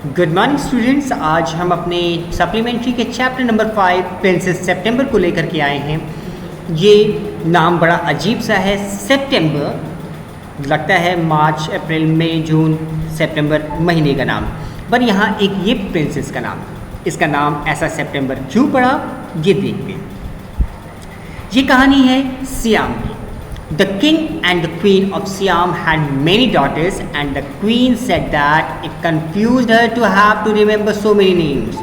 Good morning students. आज हम अपने सप्लीमेंट्री के चैप्टर नंबर 5 प्रिंसेस सेप्टेम्बर को लेकर के आए हैं। ये नाम बड़ा अजीब सा है, सेप्टेम्बर, लगता है मार्च अप्रैल मई जून सितंबर महीने का नाम, पर यहाँ एक ये प्रिंसेस का नाम, इसका नाम ऐसा सेप्टेम्बर क्यों पड़ा ये देखते हैं। ये कहानी है सियाम की। The king and the queen of Siam had many daughters, and the queen said that it confused her to have to remember so many names.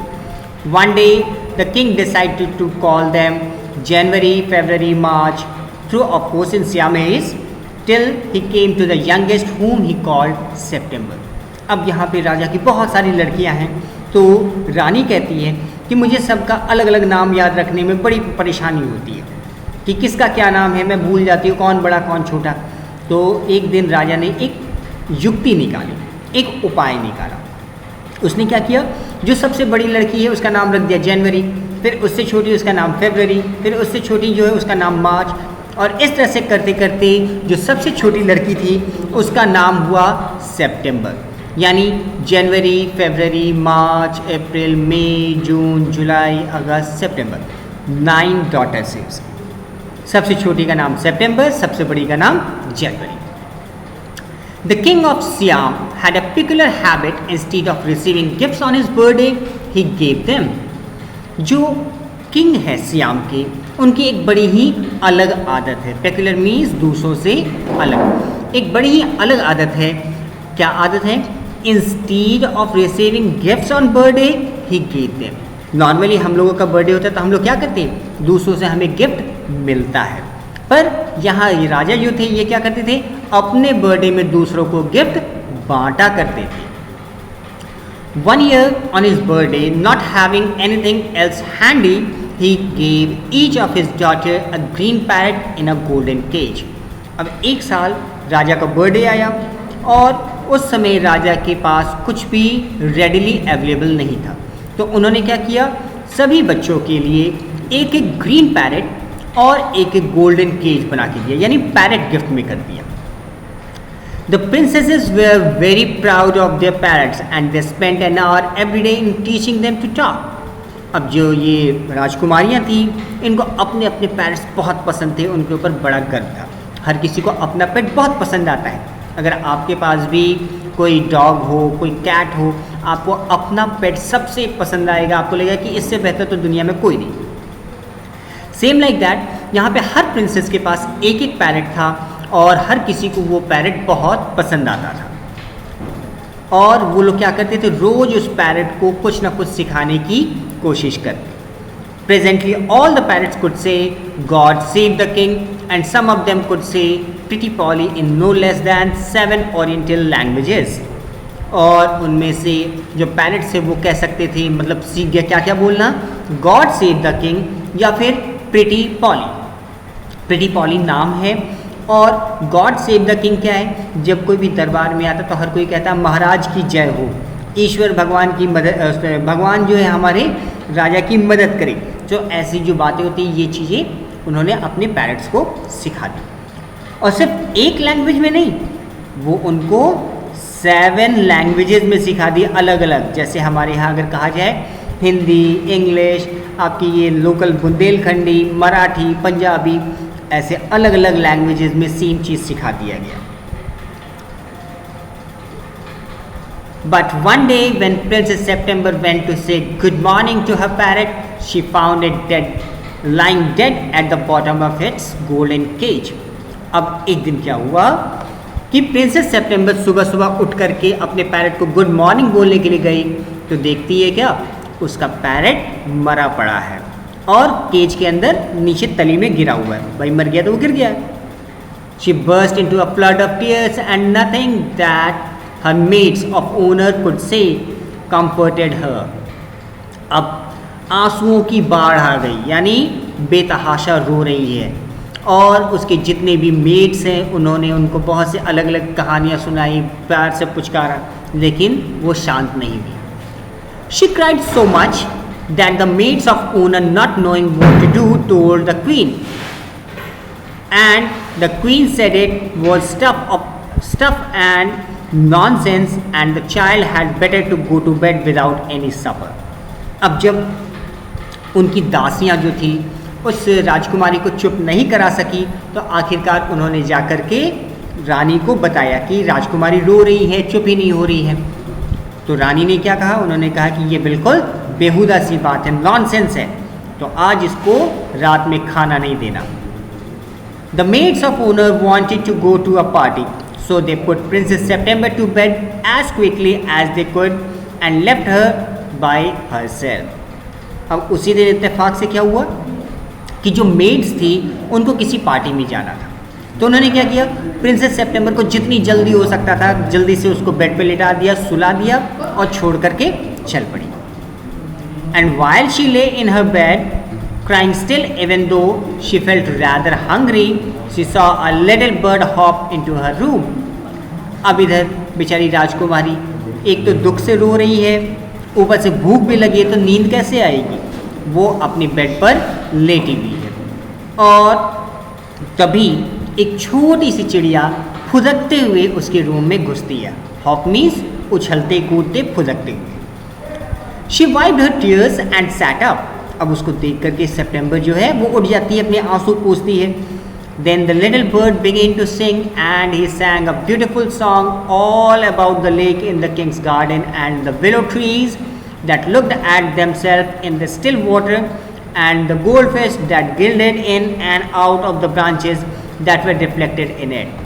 One day, the king decided to call them January, February, March, through of course in Siamese, till he came to the youngest whom he called September. अब यहाँ पे राजा की बहुत सारी लड़कियाँ हैं, तो रानी कहती है कि मुझे सबका अलग अलग नाम याद रखने में बड़ी परेशानी होती है कि किसका क्या नाम है, मैं भूल जाती हूँ कौन बड़ा कौन छोटा। तो एक दिन राजा ने एक युक्ति निकाली, एक उपाय निकाला। उसने क्या किया, जो सबसे बड़ी लड़की है उसका नाम रख दिया जनवरी, फिर उससे छोटी उसका नाम फरवरी, फिर उससे छोटी जो है उसका नाम मार्च, और इस तरह से करते करते जो सबसे छोटी लड़की थी उसका नाम हुआ सितंबर। यानी जनवरी, फरवरी, मार्च, अप्रैल, मई, जून, जुलाई, अगस्त, सितंबर, 9 डॉटर्स है उसकी। सबसे छोटी का नाम सितंबर, सबसे बड़ी का नाम जनवरी। The king of Siam had a peculiar habit. Instead of receiving gifts on his birthday, he gave them. जो किंग है सियाम के, उनकी एक बड़ी ही अलग आदत है। पेकुलर मीन्स दूसरों से अलग, एक बड़ी ही अलग आदत है। क्या आदत है? Instead of receiving gifts on birthday, he gave them. Normally हम लोगों का बर्थडे होता है तो हम लोग क्या करते हैं, दूसरों से हमें गिफ्ट मिलता है, पर यहाँ ये राजा जो थे ये क्या करते थे, अपने बर्थडे में दूसरों को गिफ्ट बांटा करते थे। One year on his birthday, not having anything else handy, he gave each of his daughter a green parrot in a golden cage. अब एक साल राजा का बर्थडे आया और उस समय राजा के पास कुछ भी रेडिली अवेलेबल नहीं था, तो उन्होंने क्या किया, सभी बच्चों के लिए एक एक ग्रीन पैरेट और एक एक गोल्डन केज बना के दिया, यानी पैरेट गिफ्ट में कर दिया। The princesses were very proud of their parrots and they spent an hour every day in teaching them to talk. अब जो ये राजकुमारियाँ थी, इनको अपने अपने पैरेट्स बहुत पसंद थे, उनके ऊपर बड़ा गर्व था। हर किसी को अपना पेट बहुत पसंद आता है। अगर आपके पास भी कोई डॉग हो, कोई कैट हो, आपको अपना पेट सबसे पसंद आएगा, आपको लगेगा कि इससे बेहतर तो दुनिया में कोई नहीं। सेम लाइक दैट यहाँ पे हर प्रिंसेस के पास एक एक पैरेट था और हर किसी को वो पैरेट बहुत पसंद आता था, और वो लोग क्या करते थे, रोज उस पैरेट को कुछ ना कुछ सिखाने की कोशिश करते। Presently all the parrots could say God save the king and some of them could say pretty Polly in no less than 7 oriental languages. और उनमें से जो पैरेट्स है वो कह सकते थे, मतलब सीख गया क्या क्या बोलना, गॉड सेव द किंग या फिर प्रिटी पॉली। प्रिटी पॉली नाम है, और गॉड सेव द किंग क्या है, जब कोई भी दरबार में आता तो हर कोई कहता है महाराज की जय हो, ईश्वर भगवान की मदद, भगवान जो है हमारे राजा की मदद करे। जो ऐसी जो बातें होती हैं, ये चीज़ें उन्होंने अपने पैरेट्स को सिखा दी, और सिर्फ एक लैंग्वेज में नहीं, वो उनको 7 लैंग्वेजेस में सिखा दी अलग अलग। जैसे हमारे यहाँ अगर कहा जाए हिंदी, इंग्लिश, आपकी ये लोकल बुंदेलखंडी, मराठी, पंजाबी, ऐसे अलग अलग लैंग्वेजेस में सेम चीज़ सिखा दिया गया। But one day when Princess September went to say good morning to her parrot, she found it lying dead at the bottom of its golden cage. अब एक दिन क्या हुआ कि प्रिंसेस सितंबर सुबह सुबह उठ करके अपने पैरेट को गुड मॉर्निंग बोलने के लिए गई, तो देखती है क्या, उसका पैरेट मरा पड़ा है और केज के अंदर नीचे तली में गिरा हुआ है। भाई मर गया तो वो गिर गया। She burst into a flood of tears and nothing that her maids of honor could say comforted her. अब आंसुओं की बाढ़ आ गई, यानी बेतहाशा रो रही है, और उसके जितने भी मेड्स हैं उन्होंने उनको बहुत से अलग अलग कहानियाँ सुनाई, प्यार से पुचकारा, लेकिन वो शांत नहीं हुई। She cried so much that the maids of honor, not knowing what to do, told the queen, and the queen said it was stuff and nonsense and the child had better to go to bed without any supper. अब जब उनकी दासियां जो थी उस राजकुमारी को चुप नहीं करा सकी तो आखिरकार उन्होंने जाकर के रानी को बताया कि राजकुमारी रो रही है, चुप ही नहीं हो रही है। तो रानी ने क्या कहा, उन्होंने कहा कि ये बिल्कुल बेहुदा सी बात है, नॉनसेंस है, तो आज इसको रात में खाना नहीं देना। The maids of honor wanted to go to a party, so they put Princess September to bed as quickly as they could and left her by herself. अब उसी दिन इत्तेफाक से क्या हुआ कि जो मेड्स थी उनको किसी पार्टी में जाना था, तो उन्होंने क्या किया, प्रिंसेस सितंबर को जितनी जल्दी हो सकता था जल्दी से उसको बेड पे लिटा दिया, सुला दिया और छोड़ करके चल पड़ी। एंड वाइल शी ले इन हर bed crying still even though she felt rather hungry, she saw a little bird hop into her room. अब इधर बेचारी राजकुमारी एक तो दुख से रो रही है, ऊपर से भूख भी लगी है, तो नींद कैसे आएगी। वो अपनी बेड पर लेटी हुई है और तभी एक छोटी सी चिड़िया फुदकते हुए उसके रूम में घुसती है। हॉप मीन्स उछलते कूदते फुदकते हुए। She wiped her tears and set up. अब उसको देख करके सितंबर जो है वो उठ जाती है, अपने आंसू पोंछती है। Then the little bird began to sing and he sang a beautiful song all about the lake in the king's garden and the willow trees that looked at themselves in the still water and the goldfish that gilded in and out of the branches that were reflected in it.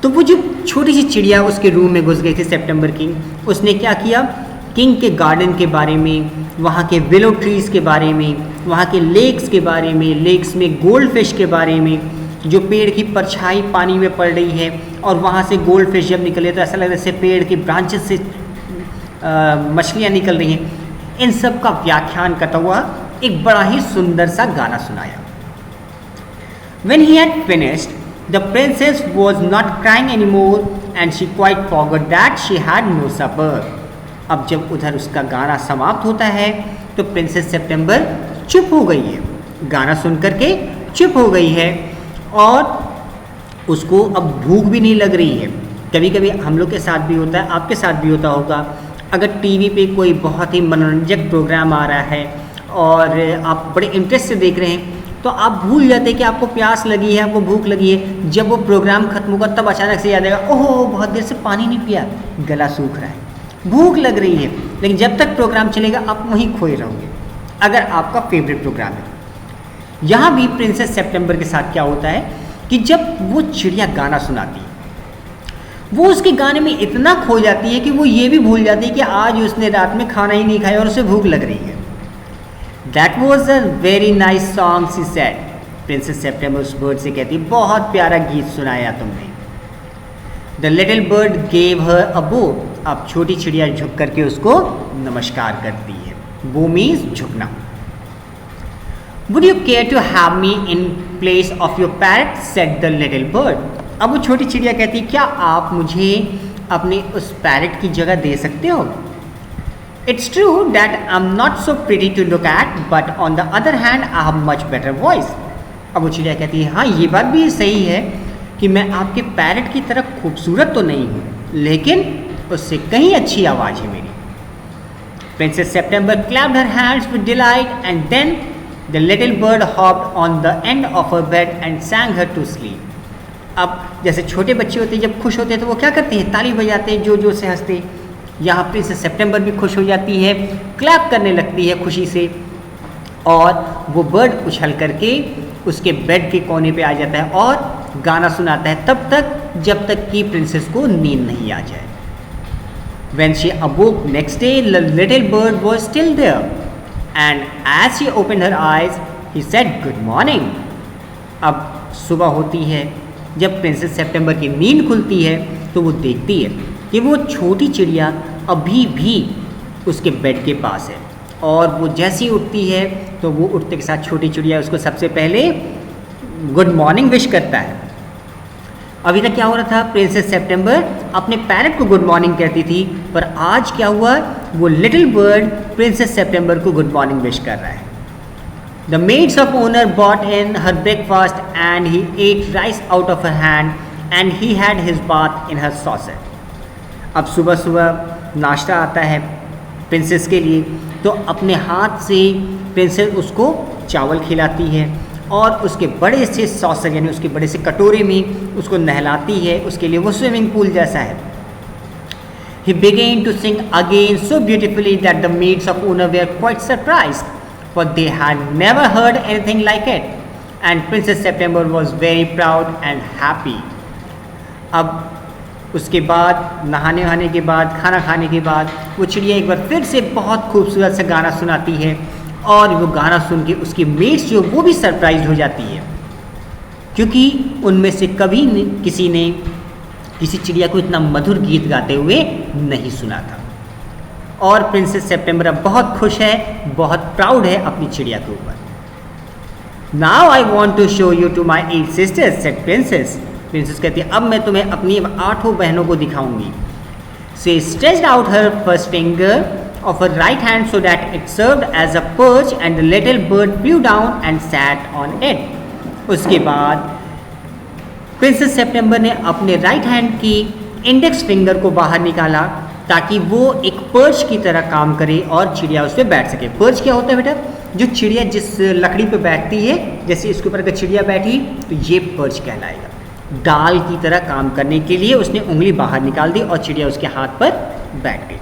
तो वो जो छोटी सी चिड़िया उसके room में घुस गई थी सितंबर की, उसने क्या किया, किंग के गार्डन के बारे में, वहाँ के विलो ट्रीज़ के बारे में, वहाँ के लेक्स के बारे में, लेक्स में गोल्ड फिश के बारे में, जो पेड़ की परछाई पानी में पड़ रही है और वहाँ से गोल्ड फिश जब निकले तो ऐसा लग रहा है जैसे पेड़ की ब्रांचेस से मछलियाँ निकल रही हैं। इन सब का व्याख्यान करता हुआ एक बड़ा ही सुंदर सा गाना सुनाया। When he had finished, the princess was not crying anymore and she quite forgot that she had no supper. अब जब उधर उसका गाना समाप्त होता है तो प्रिंसेस सितंबर चुप हो गई है, गाना सुन करके चुप हो गई है और उसको अब भूख भी नहीं लग रही है। कभी कभी हम लोग के साथ भी होता है, आपके साथ भी होता होगा, अगर टीवी पे कोई बहुत ही मनोरंजक प्रोग्राम आ रहा है और आप बड़े इंटरेस्ट से देख रहे हैं तो आप भूल जाते हैं कि आपको प्यास लगी है, आपको भूख लगी है। जब वो प्रोग्राम खत्म होगा तब अचानक से याद आएगा, ओहो बहुत देर से पानी नहीं पिया, गला सूख रहा है, भूख लग रही है। लेकिन जब तक प्रोग्राम चलेगा आप वहीं खोए रहोगे, अगर आपका फेवरेट प्रोग्राम है। यहाँ भी प्रिंसेस सितंबर के साथ क्या होता है कि जब वो चिड़िया गाना सुनाती है, वो उसके गाने में इतना खो जाती है कि वो ये भी भूल जाती है कि आज उसने रात में खाना ही नहीं खाया और उसे भूख लग रही है। That was a very nice song, she said. Princess सितंबर उस बर्ड से कहती, बहुत प्यारा गीत सुनाया तुमने। The little bird gave her a bow. अब छोटी चिड़िया झुक करके उसको नमस्कार करती है। Bow means झुकना। Would you care to have me in place of your parrot? said the little bird. अब वो छोटी चिड़िया कहती, क्या आप मुझे अपने उस पैरट की जगह दे सकते हो? It's true that I'm not so pretty to look at, but on the other hand, I have much better voice. अब वो चिड़िया कहती है, हाँ ये बात भी सही है कि मैं आपके पैरट की तरह खूबसूरत तो नहीं हूँ, लेकिन उससे कहीं अच्छी आवाज़ है मेरी। Princess September clapped her hands with delight, and then the little bird hopped on the end of her bed and sang her to sleep. अब जैसे छोटे बच्चे होते हैं जब खुश होते हैं तो वो क्या करते हैं, ताली बजाते हैं, जोर जोर से हंसते हैं। यहाँ प्रिंसेस सितंबर भी खुश हो जाती है, क्लैप करने लगती है खुशी से और वो बर्ड उछल करके उसके बेड के कोने पे आ जाता है और गाना सुनाता है तब तक जब तक कि प्रिंसेस को नींद नहीं आ जाए। When she awoke next day, the little bird was still there, and as she opened her eyes, he said, "Good morning." अब सुबह होती है, जब प्रिंसेस सितंबर की नींद खुलती है तो वो देखती है कि वो छोटी चिड़िया अभी भी उसके बेड के पास है और वो जैसी उठती है तो वो उठते के साथ छोटी चिड़िया उसको सबसे पहले गुड मॉर्निंग विश करता है। अभी तक क्या हो रहा था, प्रिंसेस सितंबर अपने पैरट को गुड मॉर्निंग कहती थी, पर आज क्या हुआ, वो लिटिल बर्ड प्रिंसेस सितंबर को गुड मॉर्निंग विश कर रहा है। The maids of honor brought in her breakfast and he ate rice out of her hand and he had his bath in her saucer. अब सुबह सुबह नाश्ता आता है प्रिंसेस के लिए, तो अपने हाथ से प्रिंसेस उसको चावल खिलाती है और उसके बड़े से सॉसर यानी उसके बड़े से कटोरे में उसको नहलाती है, उसके लिए वो स्विमिंग पूल जैसा है। He began to sing again so beautifully that the maids of Una were quite surprised, for they had never heard anything like it, and Princess September was very proud and happy. अब उसके बाद नहाने वहाने के बाद, खाना खाने के बाद, वो चिड़िया एक बार फिर से बहुत खूबसूरत सा गाना सुनाती है और वो गाना सुन के उसकी मेट्स जो वो भी सरप्राइज हो जाती है, क्योंकि उनमें से कभी किसी ने किसी चिड़िया को इतना मधुर गीत गाते हुए नहीं सुना था। और प्रिंसेस सेप्टेम्बर अब बहुत खुश है, बहुत प्राउड है अपनी चिड़िया के ऊपर। Now I want to show you to my 8 sisters, said princess. Princess कहती है अब मैं तुम्हें अपनी 8 बहनों को दिखाऊंगी। She stretched out her first finger of her right hand so that it served as a perch, and the little bird flew down and sat on it. उसके बाद प्रिंसेस सेप्टेम्बर ने अपने राइट हैंड की index finger को बाहर निकाला ताकि वो एक पर्च की तरह काम करे और चिड़िया उस पर बैठ सके। पर्च क्या होता है बेटा? जो चिड़िया जिस लकड़ी पे बैठती है, जैसे इसके ऊपर अगर चिड़िया बैठी तो ये पर्च कहलाएगा। डाल की तरह काम करने के लिए उसने उंगली बाहर निकाल दी और चिड़िया उसके हाथ पर बैठ गई।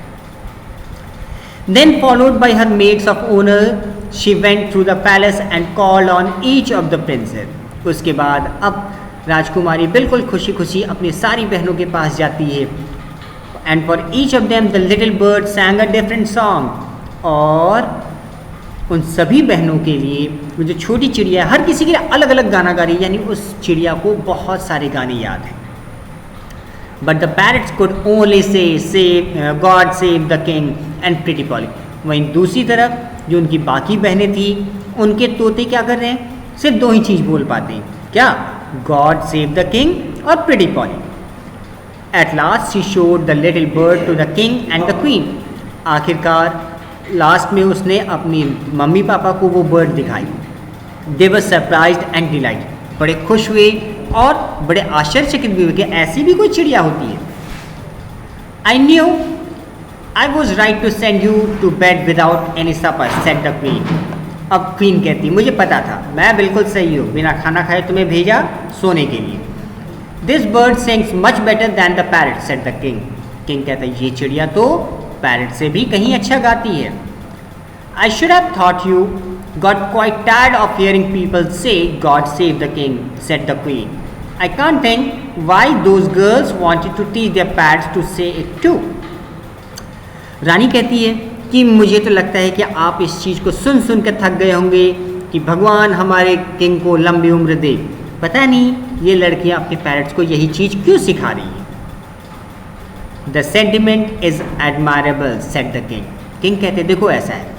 Then followed by her maids of honor, she went through the palace and called on each of the princes. उसके बाद अब राजकुमारी बिल्कुल खुशी खुशी अपनी सारी बहनों के पास जाती है। And for each of them the little bird sang a different song. और उन सभी बहनों के लिए वो जो छोटी चिड़िया हर किसी के लिए अलग अलग गाना गा रही है, यानी उस चिड़िया को बहुत सारे गाने याद हैं। But the parrots could only say God save the king and pretty Polly. वहीं दूसरी तरफ जो उनकी बाकी बहनें थी, उनके तोते क्या कर रहे हैं? सिर्फ 2 ही चीज़ बोल पाते हैं, क्या? God save the king और pretty Polly. At last she showed the little bird to the king and the queen. आखिरकार लास्ट में उसने अपनी मम्मी पापा को वो बर्ड दिखाई। They were surprised and delighted. बड़े खुश हुए और बड़े आश्चर्यचकित भी हुए कि ऐसी भी कोई चिड़िया होती है। I knew I was right to send you to bed without any supper, said the queen. अब क्वीन कहती मुझे पता था, मैं बिल्कुल सही हूँ, बिना खाना खाए तुम्हें भेजा सोने के लिए। This bird sings much better than the parrot, said the king. King कहता है ये चिड़िया तो पैरट से भी कहीं अच्छा गाती है। I should have thought you got quite tired of hearing people say God save the king, said the queen. I can't think why those girls wanted to teach their parrots to say it too. रानी कहती है कि मुझे तो लगता है कि आप इस चीज़ को सुन सुन कर थक गए होंगे कि भगवान हमारे किंग को लंबी उम्र दे। पता नहीं ये लड़कियां अपने पैरट्स को यही चीज़ क्यों सिखा रही हैं। The sentiment is admirable, said the king. King कहते देखो ऐसा है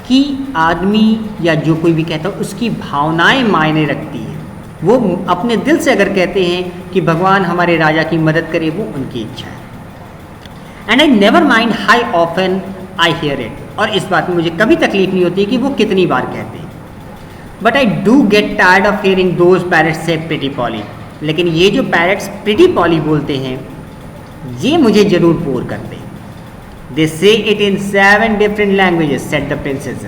कि आदमी या जो कोई भी कहता है उसकी भावनाएं मायने रखती है। वो अपने दिल से अगर कहते हैं कि भगवान हमारे राजा की मदद करे, वो उनकी इच्छा है। And I never mind high often I hear it. और इस बात में मुझे कभी तकलीफ नहीं होती कि वो कितनी बार कहते हैं। But I do get tired of hearing those parrots से प्रिटी पॉली। लेकिन ये जो पैरट्स प्रिटी पॉली बोलते हैं ये मुझे जरूर बोर करते हैं। दे से it in 7 different languages, said the princess.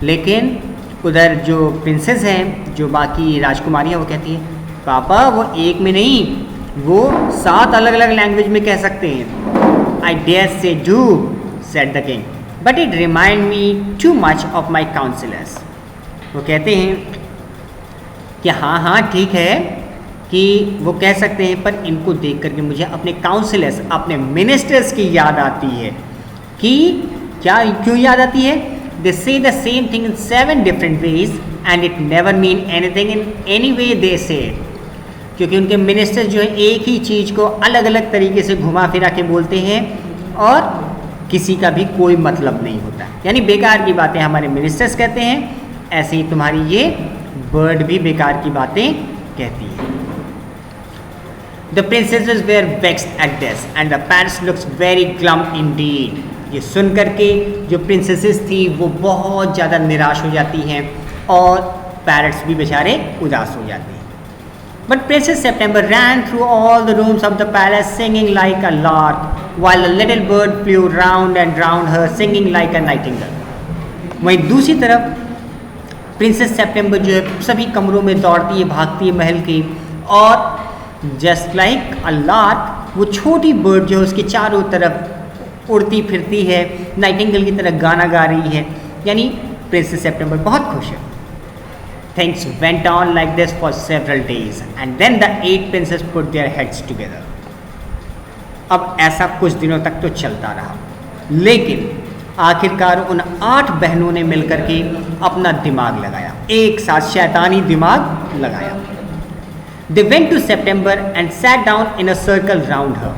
लेकिन उधर जो प्रिंसेस हैं, जो बाकी राजकुमारी हैं, वो कहती है पापा वो एक में नहीं, वो 7 अलग अलग लैंग्वेज में कह सकते हैं। I dare say do, said the king, but it remind me too much of my councillors. वो कहते हैं कि हाँ हाँ ठीक है कि वो कह सकते हैं, पर इनको देख करके मुझे अपने काउंसिलर्स, अपने मिनिस्टर्स की याद आती है। कि क्या क्यों याद आती है? They say the same thing in 7 different ways and it never mean anything in any way they say. क्योंकि उनके मिनिस्टर्स जो है एक ही चीज़ को अलग अलग तरीके से घुमा फिरा के बोलते हैं और किसी का भी कोई मतलब नहीं होता, यानी बेकार की बातें हमारे मिनिस्टर्स कहते हैं, ऐसे ही तुम्हारी ये बर्ड भी बेकार की बातें कहती है। The princesses were vexed at this and the parrots looks very glum indeed. ये सुन करके जो प्रिंसेसेस थी वो बहुत ज़्यादा निराश हो जाती हैं और पैरट्स भी बेचारे उदास हो जाते हैं। But Princess September ran through all the rooms of the palace singing like a lark, while a little bird flew round and round her singing like a nightingale. वहीं दूसरी तरफ प्रिंसेस सेप्टेम्बर जो है सभी कमरों में दौड़ती है, भागती है महल के, और जस्ट लाइक अ लार्क वो छोटी बर्ड जो है उसके चारों तरफ उड़ती फिरती है, नाइटिंगेल की तरह गाना गा रही है। यानी प्रिंसेस सेप्टेम्बर बहुत खुश है। Things went on like this for several days, and then the 8 princes put their heads together. अब ऐसा कुछ दिनों तक तो चलता रहा, लेकिन आखिरकार उन 8 बहनों ने मिलकर के अपना दिमाग लगाया, एक साथ शैतानी दिमाग लगाया। They went to September and sat down in a circle round her.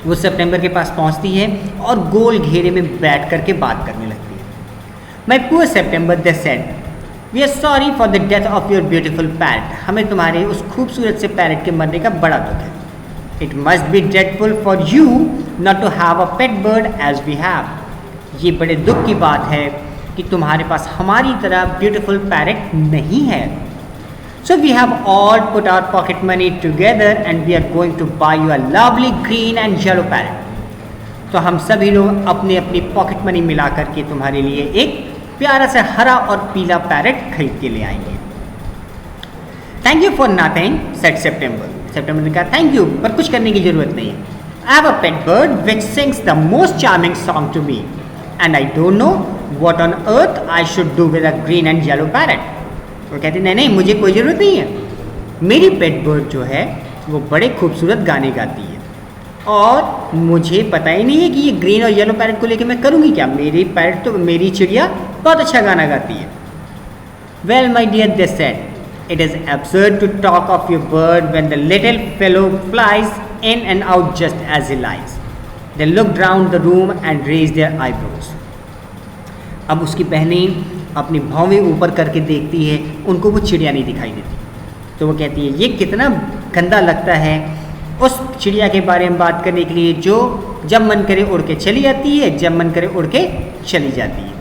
वो सितंबर के पास पहुंचती है और गोल घेरे में बैठ करके बात करने लगती है। My poor September, they said, We are sorry for the death of your beautiful parrot. हमें तुम्हारे उस खूबसूरत से पैरट के मरने का बड़ा दुख है। It must be dreadful for you not to have a pet bird as we have. ये बड़े दुख की बात है कि तुम्हारे पास हमारी तरह ब्यूटीफुल पैरट नहीं है। So we have all put our pocket money together and we are going to buy you a lovely green and yellow parrot. तो हम सभी लोग अपनी अपनी पॉकेट मनी मिला करके तुम्हारे लिए एक प्यारा से हरा और पीला पैरट खरीद के ले आएंगे। Thank you for nothing, said September. September ने कहा थैंक यू, पर कुछ करने की जरूरत नहीं है। I have a pet bird which sings the most charming song to me and I don't know what on earth I should do with a green and yellow parrot. वो कहते नहीं नहीं, मुझे कोई ज़रूरत नहीं है। मेरी पेट बर्ड जो है वो बड़े खूबसूरत गाने गाती है और मुझे पता ही नहीं है कि ये ग्रीन और येलो पैरट को लेकर मैं करूँगी क्या। मेरी पैरट तो, मेरी चिड़िया बहुत अच्छा गाना गाती है। Well my dear, they said, it is absurd to talk of your bird when the little fellow flies in and out just as he lies. They looked round the room and raise their eyebrows. अब उसकी बहनें अपनी भौवें ऊपर करके देखती है, उनको वो चिड़िया नहीं दिखाई देती, तो वो कहती है ये कितना गंदा लगता है उस चिड़िया के बारे में बात करने के लिए जो जब मन करे उड़ के चली जाती है, जब मन करे उड़ के चली जाती है।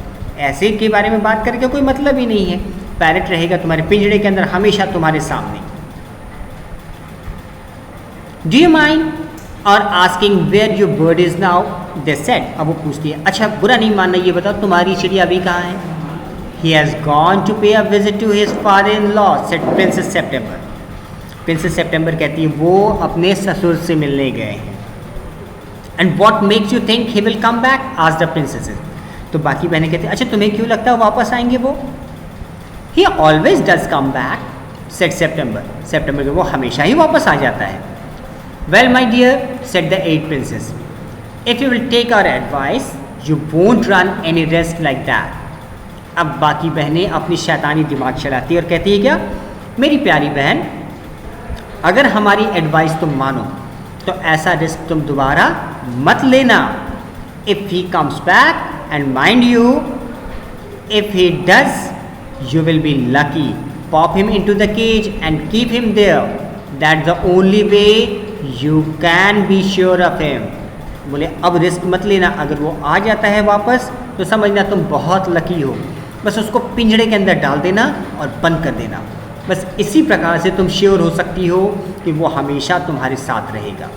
ऐसे के बारे में बात करके कोई मतलब ही नहीं है। पैरट रहेगा तुम्हारे पिंजड़े के अंदर हमेशा तुम्हारे सामने। Do you mind our asking where your bird is now, they said. अब वो पूछती है अच्छा बुरा नहीं मानना, ये बताओ तुम्हारी चिड़िया अभी कहाँ है। He has gone to pay a visit to his father in law, said princess September. Princess September कहती है वो अपने ससुर से मिलने गए हैं। And what makes you think he will come back, आज द प्रिंसेसेस। तो बाकी बहनें कहती हैं अच्छा तुम्हें क्यों लगता है वापस आएंगे वो। He always does come back, said September. September वो हमेशा ही वापस आ जाता है। Well my dear, said the 8 princesses, if you will take our advice you won't run any risk like that. अब बाकी बहनें अपनी शैतानी दिमाग चलाती है और कहती है क्या, मेरी प्यारी बहन अगर हमारी एडवाइस तुम मानो तो ऐसा रिस्क तुम दोबारा मत लेना। If he comes back and mind you, if he does you will be lucky. Pop him into the cage and keep him there, that's the only way you can be sure of him. बोले अब risk मत लेना, अगर वो आ जाता है वापस तो समझना तुम बहुत लकी हो। बस उसको पिंजड़े के अंदर डाल देना और बंद कर देना, बस इसी प्रकार से तुम श्योर हो सकती हो कि वो हमेशा तुम्हारे साथ रहेगा।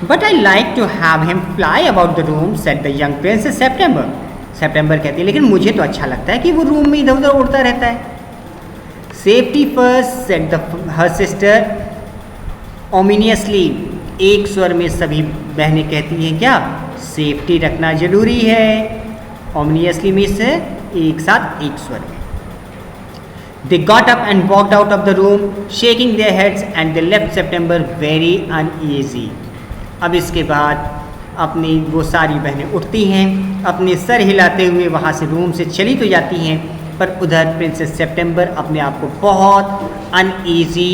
But I like to have him fly about the room, said the young princess September. September कहती है लेकिन मुझे तो अच्छा लगता है कि वो रूम में इधर उधर उड़ता रहता है। Safety first, said her sister ominously. एक स्वर में सभी बहनें कहती हैं क्या, सेफ्टी रखना जरूरी है। ओमिनियसली में से एक साथ एक स्वर में। They got up and walked out of the room, shaking their heads, and they left September very uneasy. अब इसके बाद अपनी वो सारी बहनें उठती हैं, अपने सर हिलाते हुए वहाँ से रूम से चली तो जाती हैं, पर उधर प्रिंसेस सेप्टेम्बर अपने आप को बहुत अनईजी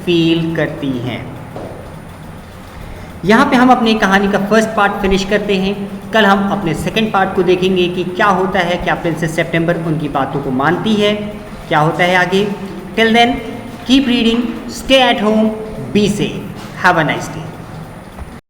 फील करती हैं। यहाँ पे हम अपनी कहानी का फर्स्ट पार्ट फिनिश करते हैं। कल हम अपने सेकंड पार्ट को देखेंगे कि क्या होता है, क्या प्रिंसेस सेप्टेम्बर उनकी बातों को मानती है, क्या होता है आगे। Till then keep reading, stay at home, be safe, have a nice day.